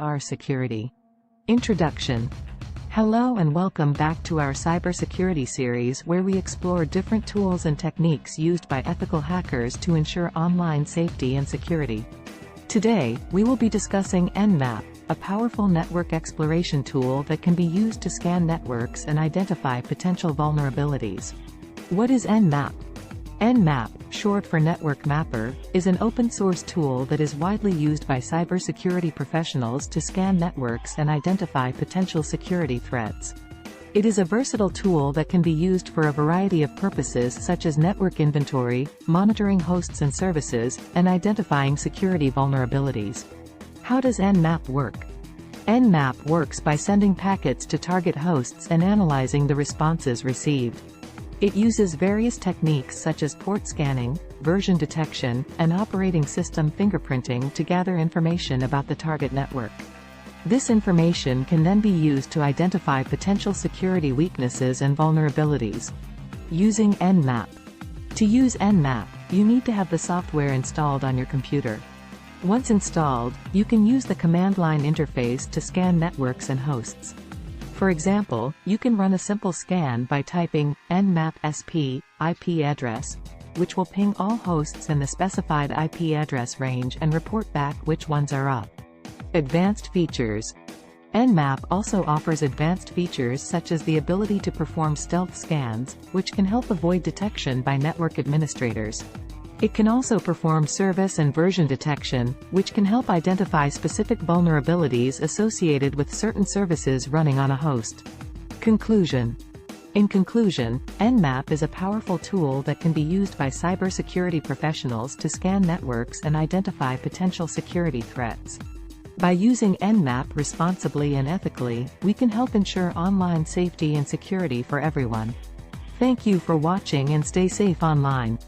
Our security. Introduction. Hello and welcome back to our cybersecurity series where we explore different tools and techniques used by ethical hackers to ensure online safety and security. Today, we will be discussing Nmap, a powerful network exploration tool that can be used to scan networks and identify potential vulnerabilities. What is Nmap? Nmap, short for Network Mapper, is an open-source tool that is widely used by cybersecurity professionals to scan networks and identify potential security threats. It is a versatile tool that can be used for a variety of purposes such as network inventory, monitoring hosts and services, and identifying security vulnerabilities. How does Nmap work? Nmap works by sending packets to target hosts and analyzing the responses received. It uses various techniques such as port scanning, version detection, and operating system fingerprinting to gather information about the target network. This information can then be used to identify potential security weaknesses and vulnerabilities. Using Nmap. To use Nmap, you need to have the software installed on your computer. Once installed, you can use the command line interface to scan networks and hosts. For example, you can run a simple scan by typing nmap sp IP address, which will ping all hosts in the specified IP address range and report back which ones are up. Advanced features. Nmap also offers advanced features such as the ability to perform stealth scans, which can help avoid detection by network administrators. It can also perform service and version detection, which can help identify specific vulnerabilities associated with certain services running on a host. Conclusion. In conclusion, Nmap is a powerful tool that can be used by cybersecurity professionals to scan networks and identify potential security threats. By using Nmap responsibly and ethically, we can help ensure online safety and security for everyone. Thank you for watching and stay safe online.